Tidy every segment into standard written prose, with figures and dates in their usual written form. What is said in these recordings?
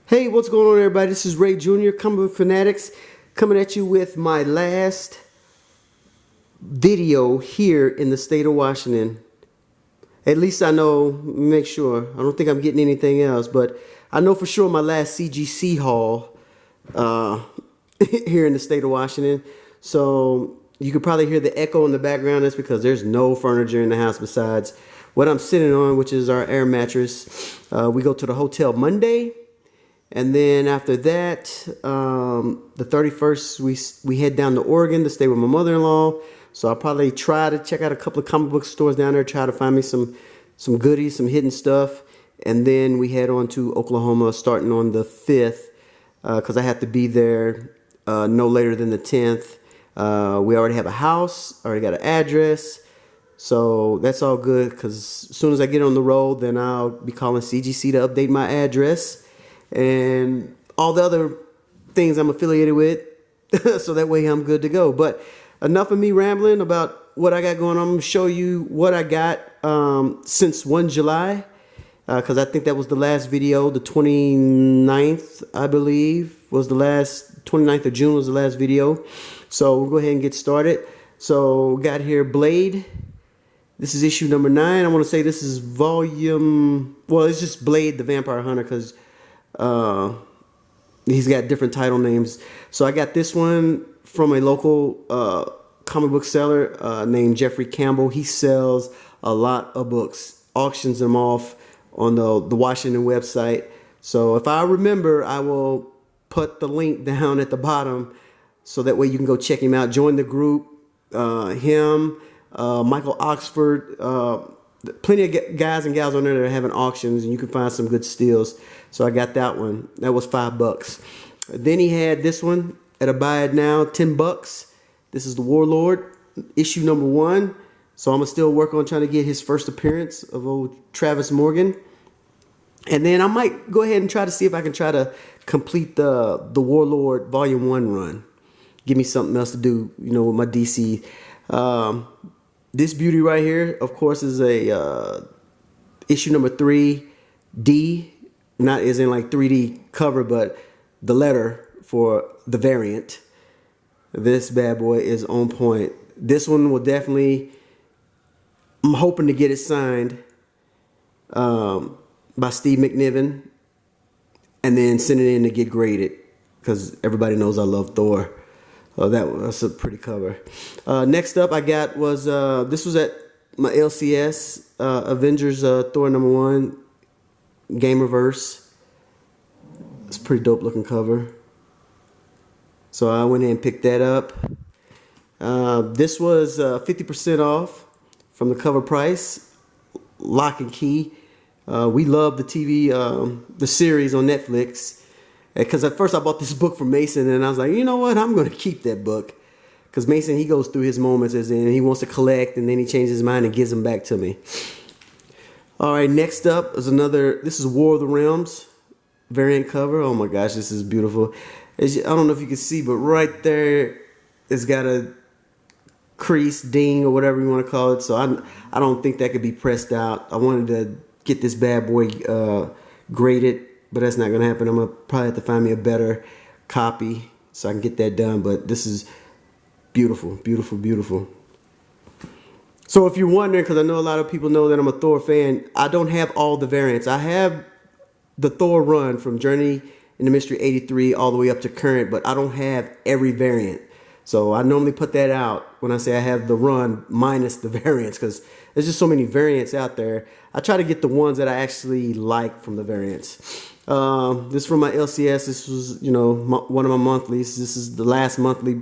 Hey, what's going on, everybody? This is Ray Jr., Comic Book Fanatics, coming at you with my last video here in the state of Washington. At least I know, make sure. I don't think I'm getting anything else, but I know for sure my last CGC haul here in the state of Washington. So you could probably hear the echo in the background. That's because there's no furniture in the house besides what I'm sitting on, which is our air mattress. We go to the hotel Monday. And then after that, the 31st, we head down to Oregon to stay with my mother-in-law. So I'll probably try to check out a couple of comic book stores down there, try to find me some goodies, some hidden stuff. And then we head on to Oklahoma starting on the 5th because I have to be there no later than the 10th. We already have a house, already got an address. So that's all good because as soon as I get on the road, then I'll be calling CGC to update my address and all the other things I'm affiliated with, so that way I'm good to go. But enough of me rambling about what I got going on. I'm going to show you what I got since 1 July, because I think that was the last video. The 29th, I believe, was the last, 29th of June was the last video. So we'll go ahead and get started. So got here Blade. This is issue number 9. I want to say this is volume, well, it's just Blade the Vampire Hunter because he's got different title names. So I got this one from a local comic book seller named Jeffrey Campbell. He sells a lot of books, auctions them off on the Washington website. So if I remember, I will put the link down at the bottom so that way you can go check him out. Join the group. Him, Michael Oxford, plenty of guys and gals on there that are having auctions, and you can find some good steals. So I got that one. That was $5. Then he had this one at a buy it now, $10. This is the Warlord, issue number 1. So I'm gonna still work on trying to get his first appearance of old Travis Morgan. And then I might go ahead and try to see if I can try to complete the Warlord Volume 1 run. Give me something else to do, you know, with my DC. This beauty right here, of course, is a issue number 3D, not as in like 3D cover, but the letter for the variant. This bad boy is on point. This one will definitely, I'm hoping to get it signed by Steve McNiven and then send it in to get graded because everybody knows I love Thor. Oh, that's a pretty cover. Next up I got was, this was at my LCS, Avengers Thor number 1, Game Reverse. It's a pretty dope looking cover. So I went in and picked that up. This was 50% off from the cover price, Lock and Key. We love the TV, the series on Netflix. Because at first I bought this book from Mason and I was like, you know what, I'm going to keep that book. Because Mason, he goes through his moments as in he wants to collect and then he changes his mind and gives them back to me. All right, next up is another, this is War of the Realms variant cover. Oh my gosh, this is beautiful. I don't know if you can see, but right there it's got a crease, ding, or whatever you want to call it. So I don't think that could be pressed out. I wanted to get this bad boy graded. But that's not going to happen. I'm going to probably have to find me a better copy so I can get that done. But this is beautiful, beautiful, beautiful. So if you're wondering, because I know a lot of people know that I'm a Thor fan, I don't have all the variants. I have the Thor run from Journey in the Mystery 83 all the way up to current, but I don't have every variant. So I normally put that out when I say I have the run minus the variants because there's just so many variants out there. I try to get the ones that I actually like from the variants. This is from my LCS. This was, you know, one of my monthlies. This is the last monthly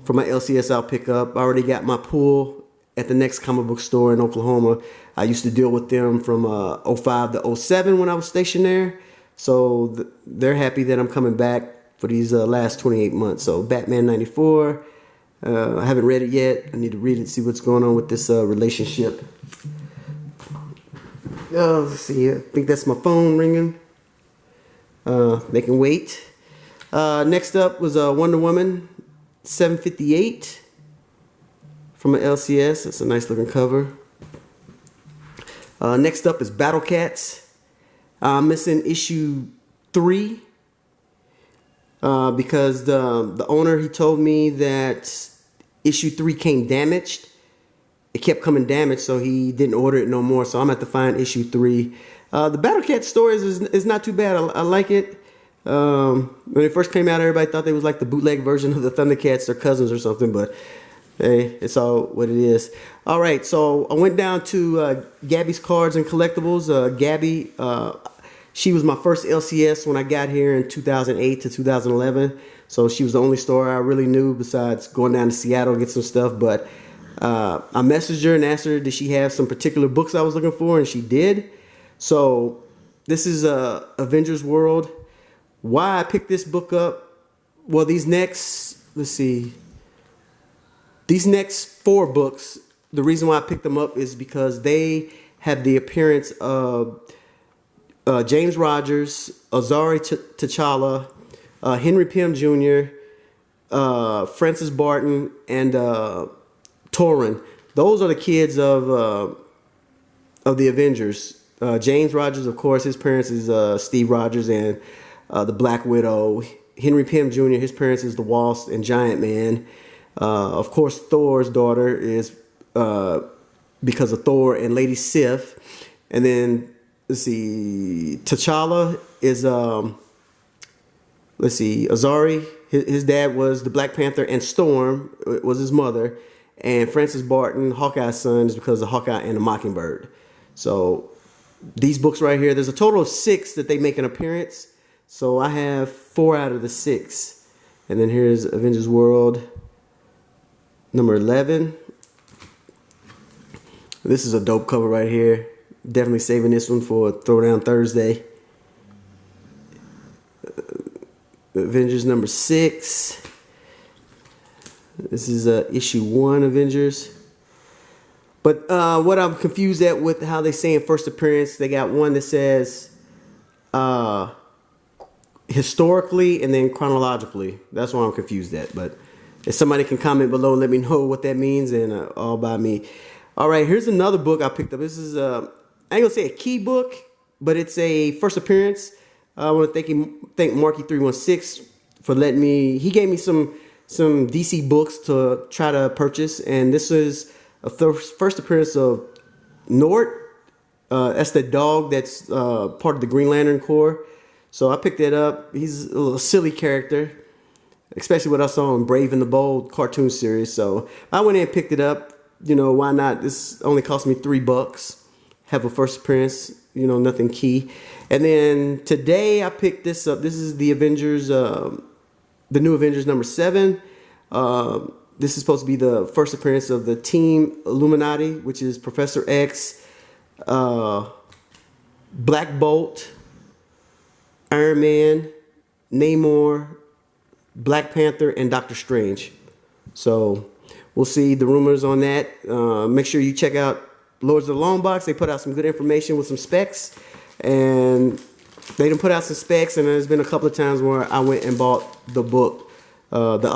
for my LCS I'll pick up. I already got my pool at the next comic book store in Oklahoma. I used to deal with them from 05 to 07 when I was stationed there. So they're happy that I'm coming back for these last 28 months. So Batman 94. I haven't read it yet. I need to read it, see what's going on with this relationship. Let's see. I think that's my phone ringing. They can wait. Next up was Wonder Woman 758 from an LCS. That's a nice looking cover. Next up is Battle Cats. I'm missing issue 3 because the owner, he told me that issue 3 came damaged. It kept coming damaged, so he didn't order it no more. So I'm going to have to find issue 3. The Battle Cat stories is not too bad. I like it. When it first came out, everybody thought they was like the bootleg version of the Thundercats, their cousins or something, but hey, it's all what it is. All right, so I went down to Gabby's Cards and Collectibles. Gabby, she was my first LCS when I got here in 2008 to 2011. So she was the only store I really knew besides going down to Seattle to get some stuff. But I messaged her and asked her, did she have some particular books I was looking for? And she did. So this is Avengers World. Why I picked this book up? Well, these next 4 books, the reason why I picked them up is because they have the appearance of James Rogers, Azari T'Challa, Henry Pym Jr., Francis Barton, and Torin. Those are the kids of the Avengers. James Rogers, of course, his parents is Steve Rogers and the Black Widow. Henry Pym Jr., his parents is the Wasp and Giant Man. Of course, Thor's daughter is because of Thor and Lady Sif. And then, let's see, T'Challa is, Azari. His dad was the Black Panther, and Storm was his mother. And Francis Barton, Hawkeye's son, is because of Hawkeye and the Mockingbird. So these books right here, there's a total of 6 that they make an appearance. So I have 4 out of the 6. And then here's Avengers World number 11. This is a dope cover right here. Definitely saving this one for Throwdown Thursday. Avengers number 6. This is issue 1 Avengers. But what I'm confused at with how they say in first appearance, they got one that says historically and then chronologically. That's what I'm confused at. But if somebody can comment below and let me know what that means, and all by me. All right, here's another book I picked up. This is I ain't gonna say a key book, but it's a first appearance. I want to thank Marky316 for letting me. He gave me some DC books to try to purchase, and this is a first appearance of Nort. That's the dog that's part of the Green Lantern Corps. So I picked that up. He's a little silly character, especially what I saw in Brave and the Bold cartoon series. So I went in and picked it up. You know, why not? This only cost me $3. Have a first appearance, you know, nothing key. And then today I picked this up. This is the Avengers, the new Avengers number 7. This is supposed to be the first appearance of the Team Illuminati, which is Professor X, Black Bolt, Iron Man, Namor, Black Panther, and Doctor Strange. So we'll see the rumors on that. Make sure you check out Lords of the Long Box. They put out some good information with some specs, and they done put out some specs, and there's been a couple of times where I went and bought the book. The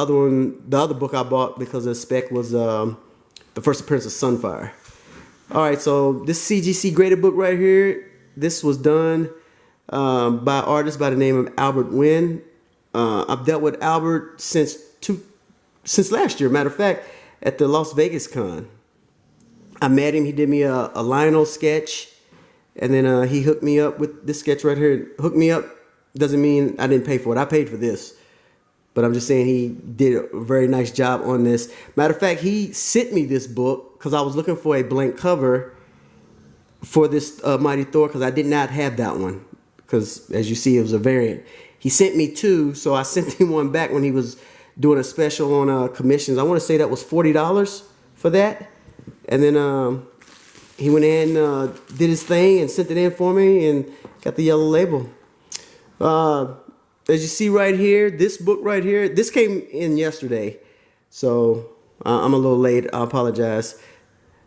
other book I bought because the spec was the first appearance of Sunfire. All right, so this CGC graded book right here, this was done by an artist by the name of Albert Wynn. I've dealt with Albert since last year. Matter of fact, at the Las Vegas Con, I met him. He did me a Lionel sketch, and then he hooked me up with this sketch right here. Hooked me up doesn't mean I didn't pay for it. I paid for this. But I'm just saying he did a very nice job on this. Matter of fact, he sent me this book because I was looking for a blank cover for this Mighty Thor, because I did not have that one. Because as you see, it was a variant. He sent me 2, so I sent him one back when he was doing a special on commissions. I want to say that was $40 for that. And then he went in and did his thing and sent it in for me and got the yellow label. As you see right here, this book right here, this came in yesterday, so I'm a little late. I apologize.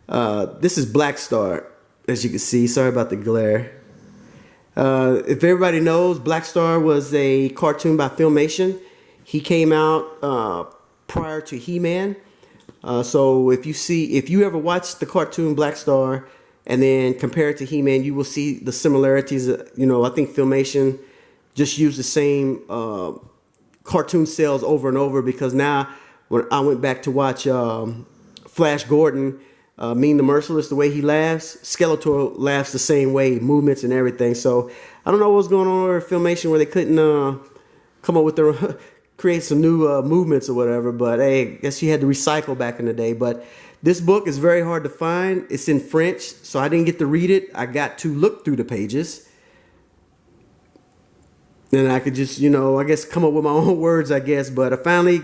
This is Black Star, as you can see. Sorry about the glare. If everybody knows, Black Star was a cartoon by Filmation. He came out prior to He-Man. So if you ever watch the cartoon Black Star and then compare it to He-Man, you will see the similarities. You know, I think Filmation just use the same cartoon cells over and over, because now when I went back to watch Flash Gordon, Mean the Merciless, the way he laughs, Skeletor laughs the same way, movements and everything. So I don't know what was going on with Filmation where they couldn't come up with their create some new movements or whatever. But hey, I guess you had to recycle back in the day. But this book is very hard to find. It's in French, so I didn't get to read it. I got to look through the pages. And I could just, I guess come up with my own words, I guess. But I finally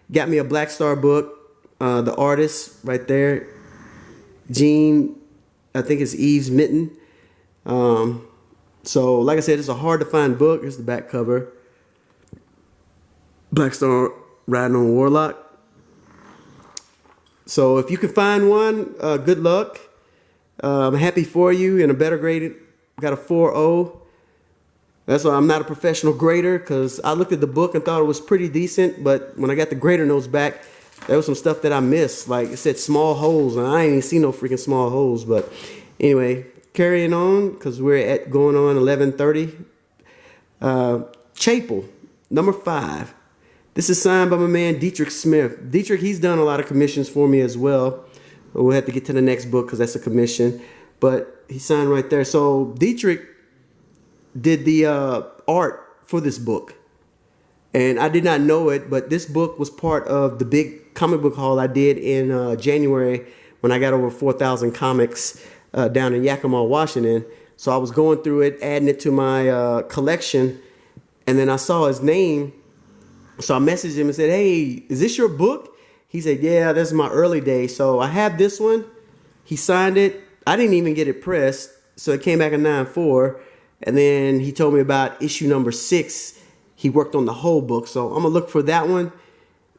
got me a Black Star book. The artist right there, Jean, I think it's Eve's Mitten. So, like I said, it's a hard to find book. Here's the back cover. Black Star riding on Warlock. So if you can find one, good luck. I'm happy for you. And a better grade, got a 4.0. That's why I'm not a professional grader, because I looked at the book and thought it was pretty decent. But when I got the grader notes back, there was some stuff that I missed. Like it said small holes, and I ain't even see no freaking small holes. But anyway, carrying on, because we're going on 11:30. Chapel, number 5. This is signed by my man Dietrich Smith. Dietrich, he's done a lot of commissions for me as well. We'll have to get to the next book because that's a commission. But he signed right there. So Dietrich did the art for this book. And I did not know it, but this book was part of the big comic book haul I did in January when I got over 4,000 comics down in Yakima, Washington. So I was going through it, adding it to my collection. And then I saw his name. So I messaged him and said, hey, is this your book? He said, yeah, this is my early days. So I have this one. He signed it. I didn't even get it pressed. So it came back in 9.4. And then he told me about issue number 6. He worked on the whole book. So I'm going to look for that one.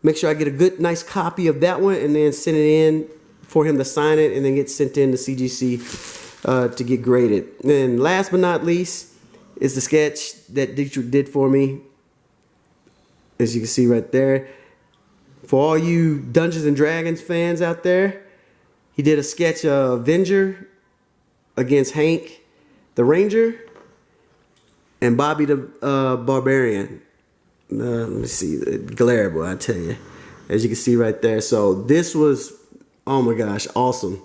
Make sure I get a good, nice copy of that one. And then send it in for him to sign it. And then get sent in to CGC to get graded. And last but not least is the sketch that Dietrich did for me. As you can see right there. For all you Dungeons and Dragons fans out there, he did a sketch of Avenger against Hank the Ranger and Bobby the Barbarian. Let me see. The glare, boy, I tell you. As you can see right there. So this was, oh my gosh, awesome.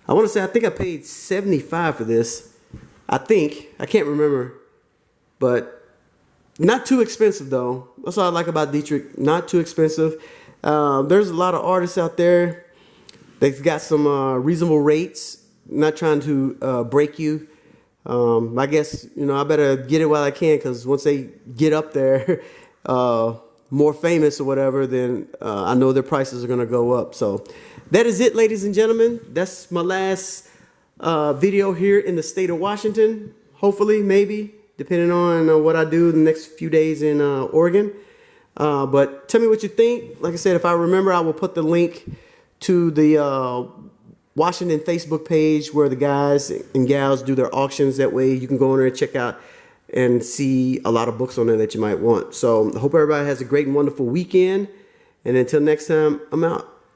I want to say, I think I paid $75 for this. I think. I can't remember. But not too expensive, though. That's what I like about Dietrich. Not too expensive. There's a lot of artists out there. They've got some reasonable rates. Not trying to break you. I guess, I better get it while I can, because once they get up there, more famous or whatever, then I know their prices are going to go up. So that is it, ladies and gentlemen. That's my last video here in the state of Washington. Hopefully, maybe, depending on what I do the next few days in Oregon. But tell me what you think. Like I said, if I remember, I will put the link to the Washington Facebook page where the guys and gals do their auctions. That way you can go in there and check out and see a lot of books on there that you might want. So I hope everybody has a great and wonderful weekend. And until next time, I'm out.